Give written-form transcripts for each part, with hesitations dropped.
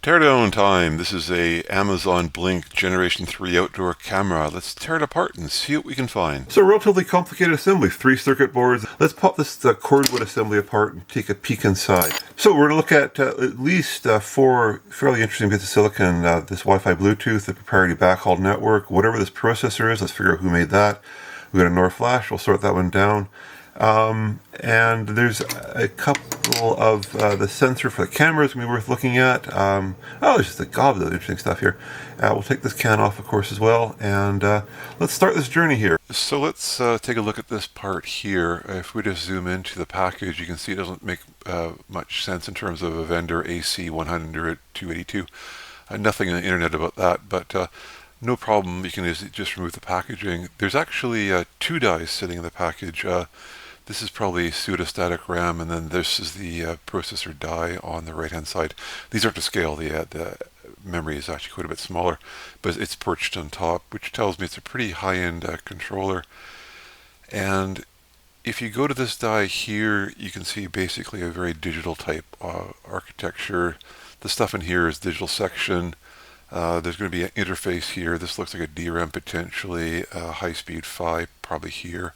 Teardown time. This is a Amazon Blink Generation 3 outdoor camera. Let's tear it apart and see what we can find. So relatively complicated assembly, 3 circuit boards. Let's pop this cordwood assembly apart and take a peek inside. So we're going to look at least 4 fairly interesting bits of silicon. This Wi-Fi Bluetooth, the proprietary backhaul network, whatever this processor is, let's figure out who made that. We've got a NOR flash, we'll sort that one down. And there's a couple of the sensor for the cameras going to be worth looking at. There's just a goblet of interesting stuff here. We'll take this can off, of course, as well, and let's start this journey here. So let's take a look at this part here. If we just zoom into the package, you can see it doesn't make much sense in terms of a vendor AC100 282. Nothing on the internet about that, but no problem. You can just remove the packaging. There's actually 2 dies sitting in the package. This is probably pseudostatic RAM, and then this is the processor die on the right-hand side. These aren't to scale. The memory is actually quite a bit smaller, but it's perched on top, which tells me it's a pretty high-end controller. And if you go to this die here, you can see basically a very digital type architecture. The stuff in here is digital section. There's going to be an interface here. This looks like a DRAM potentially, high-speed PHY probably here.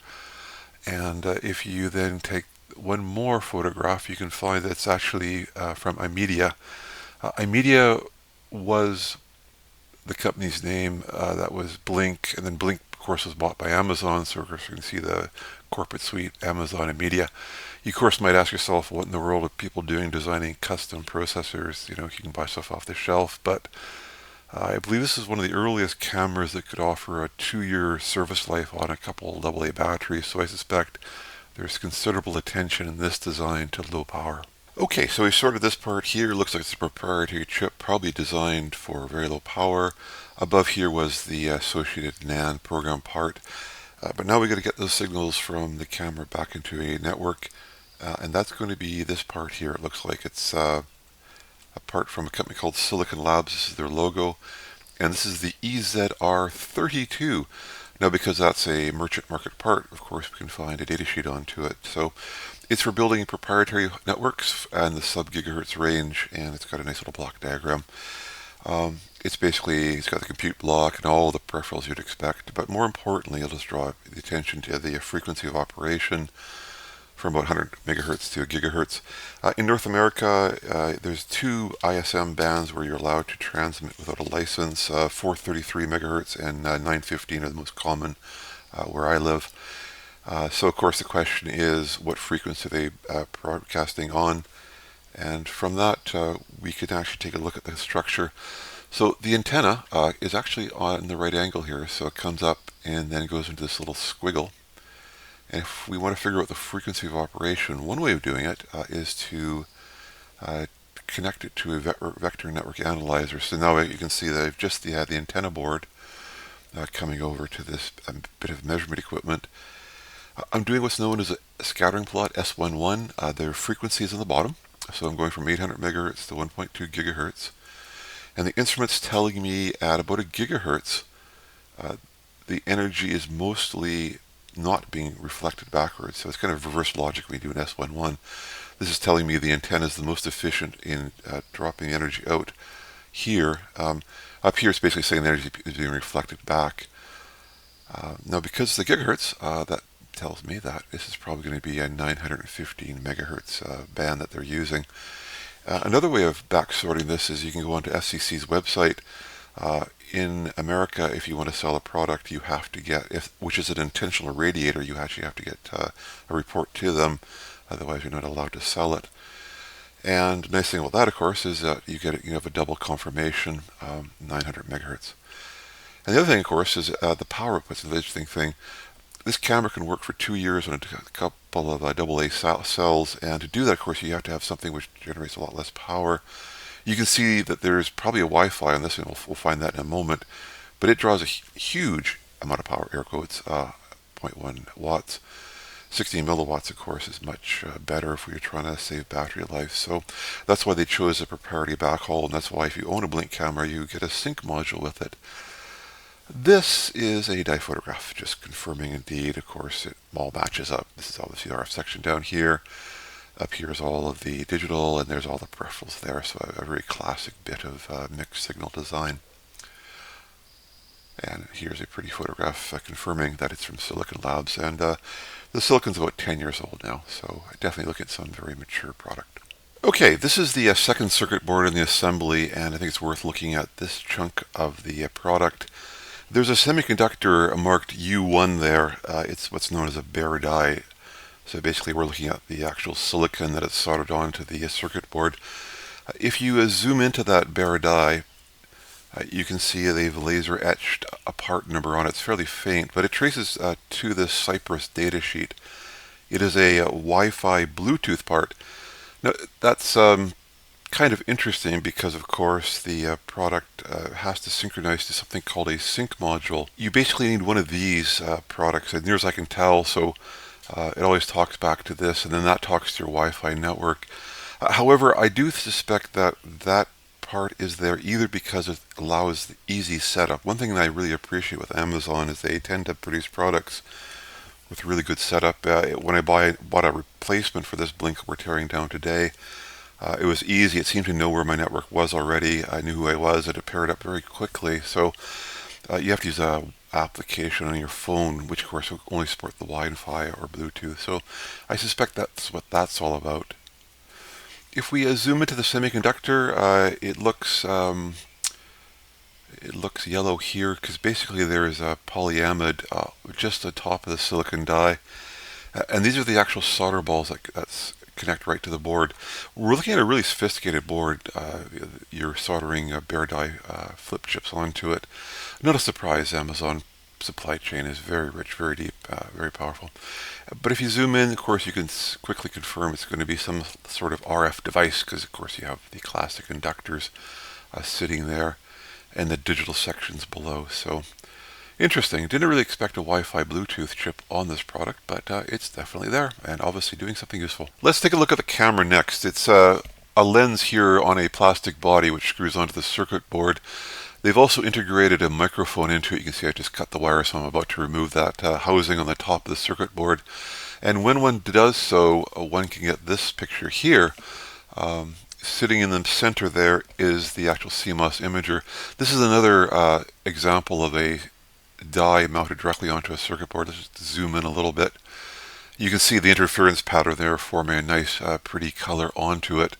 And if you then take one more photograph, you can find that it's actually from iMedia. iMedia was the company's name. That was Blink, and then Blink, of course, was bought by Amazon, so of course you can see the corporate suite, Amazon iMedia. You, of course, might ask yourself, what in the world are people doing designing custom processors? You know, you can buy stuff off the shelf, but I believe this is one of the earliest cameras that could offer a 2-year service life on a couple of AA batteries, so I suspect there's considerable attention in this design to low power. Okay, so we sorted this part here. Looks like it's a proprietary chip, probably designed for very low power. Above here was the associated NAND program part. But now we got to get those signals from the camera back into a network, and that's going to be this part here. It looks like it's a part from a company called Silicon Labs. This is their logo, and this is the EZR32. Now, because that's a merchant market part, of course, we can find a datasheet onto it. So it's for building proprietary networks and the sub-gigahertz range, and it's got a nice little block diagram. It's got the compute block and all the peripherals you'd expect, but more importantly, it'll just draw the attention to the frequency of operation from about 100 megahertz to a gigahertz. In North America, there's 2 ISM bands where you're allowed to transmit without a license. 433 megahertz and 915 are the most common where I live. So, of course, the question is, what frequency are they broadcasting on? And from that, we can actually take a look at the structure. So the antenna is actually on the right angle here, so it comes up and then goes into this little squiggle. And if we want to figure out the frequency of operation, one way of doing it is to connect it to a vector network analyzer. So now you can see that I've just had the antenna board coming over to this bit of measurement equipment. I'm doing what's known as a scattering plot, S11. Their frequency is on the bottom, so I'm going from 800 megahertz to 1.2 gigahertz. And the instrument's telling me at about a gigahertz, the energy is mostly not being reflected backwards. So it's kind of reverse logic when you do an S11. This is telling me the antenna is the most efficient in dropping the energy out here. Up here it's basically saying the energy is being reflected back. Now because it's the gigahertz, that tells me that this is probably going to be a 915 megahertz band that they're using. Another way of back sorting this is you can go onto FCC's website. In America, if you want to sell a product, you have to get, which is an intentional radiator, you actually have to get a report to them, otherwise you're not allowed to sell it. And the nice thing about that, of course, is that you have a double confirmation, 900 megahertz. And the other thing, of course, is the power output's an interesting thing. This camera can work for 2 years on a couple of AA cells, and to do that, of course, you have to have something which generates a lot less power. You can see that there's probably a Wi-Fi on this, and we'll find that in a moment, but it draws a huge amount of power, air quotes, 0.1 watts. 16 milliwatts, of course, is much better if we were trying to save battery life. So that's why they chose a proprietary backhaul, and that's why if you own a Blink camera, you get a sync module with it. This is a die photograph, just confirming indeed, of course, it all matches up. This is obviously the RF section down here. Up here is all of the digital, and there's all the peripherals there, so a very classic bit of mixed signal design. And here's a pretty photograph confirming that it's from Silicon Labs, and the silicon's about 10 years old now, so definitely look at some very mature product. Okay, this is the second circuit board in the assembly, and I think it's worth looking at this chunk of the product. There's a semiconductor marked U1 there. It's what's known as a bare die. So basically we're looking at the actual silicon that is soldered onto the circuit board. If you zoom into that bare die, you can see they've laser etched a part number on it. It's fairly faint, but it traces to this Cypress datasheet. It is a Wi-Fi Bluetooth part. Now, that's kind of interesting because, of course, the product has to synchronize to something called a sync module. You basically need one of these products, as near as I can tell, so it always talks back to this, and then that talks to your Wi-Fi network. However, I do suspect that that part is there either because it allows the easy setup. One thing that I really appreciate with Amazon is they tend to produce products with really good setup. When I bought a replacement for this blink we're tearing down today, it was easy. It seemed to know where my network was already. I knew who I was, and it paired up very quickly. So you have to use an application on your phone, which of course will only support the Wi-Fi or Bluetooth. So I suspect that's what that's all about. If we zoom into the semiconductor, it looks yellow here because basically there is a polyamide just on top of the silicon die, and these are the actual solder balls that connect right to the board. We're looking at a really sophisticated board. You're soldering bare die flip chips onto it. Not a surprise, Amazon supply chain is very rich, very deep, very powerful. But if you zoom in, of course, you can quickly confirm it's going to be some sort of RF device because, of course, you have the classic inductors sitting there and the digital sections below. So interesting. Didn't really expect a Wi-Fi Bluetooth chip on this product, but it's definitely there and obviously doing something useful. Let's take a look at the camera next. It's a lens here on a plastic body which screws onto the circuit board. They've also integrated a microphone into it. You can see I just cut the wire, so I'm about to remove that housing on the top of the circuit board. And when one does so, one can get this picture here. Sitting in the center there is the actual CMOS imager. This is another example of a die mounted directly onto a circuit board. Let's just zoom in a little bit. You can see the interference pattern there forming a nice pretty color onto it.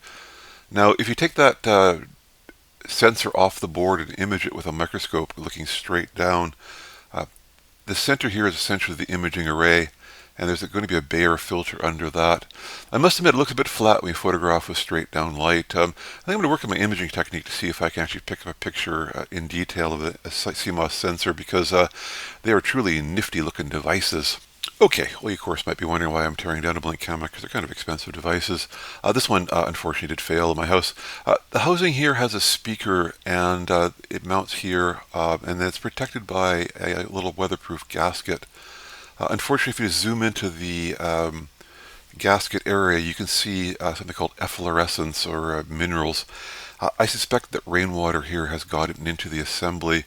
Now if you take that sensor off the board and image it with a microscope looking straight down, the center here is essentially the imaging array, and there's going to be a Bayer filter under that. I must admit it looks a bit flat when you photograph with straight down light. I think I'm going to work on my imaging technique to see if I can actually pick up a picture in detail of a CMOS sensor, because they are truly nifty looking devices. Okay, well, you of course might be wondering why I'm tearing down a blink camera, because they're kind of expensive devices. This one unfortunately did fail in my house. The housing here has a speaker, and it mounts here, and then it's protected by a little weatherproof gasket. Unfortunately, if you zoom into the gasket area, you can see something called efflorescence or minerals. I suspect that rainwater here has gotten into the assembly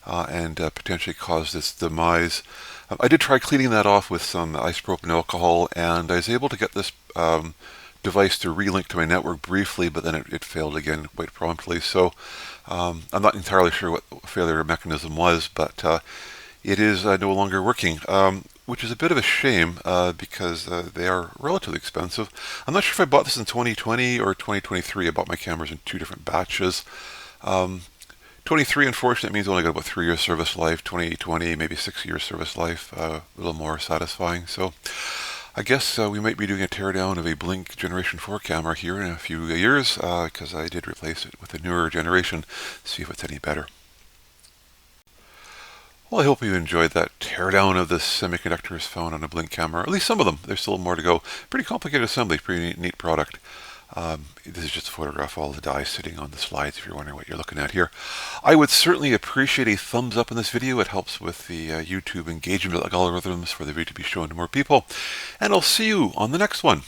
and potentially caused its demise. I did try cleaning that off with some isopropyl alcohol, and I was able to get this device to relink to my network briefly, but then it failed again quite promptly. So I'm not entirely sure what the failure mechanism was, but it is no longer working, which is a bit of a shame because they are relatively expensive. I'm not sure if I bought this in 2020 or 2023. I bought my cameras in two different batches. 23, unfortunately, means only got about 3 years service life. 2020, maybe 6 years service life, a little more satisfying. So I guess we might be doing a teardown of a Blink Generation 4 camera here in a few years, because I did replace it with a newer generation, see if it's any better. Well, I hope you enjoyed that teardown of the semiconductors found on a Blink camera, or at least some of them. There's still more to go. Pretty complicated assembly, pretty neat product. This is just a photograph of all the die sitting on the slides, if you're wondering what you're looking at here. I would certainly appreciate a thumbs up in this video. It helps with the YouTube engagement algorithms for the video to be shown to more people. And I'll see you on the next one.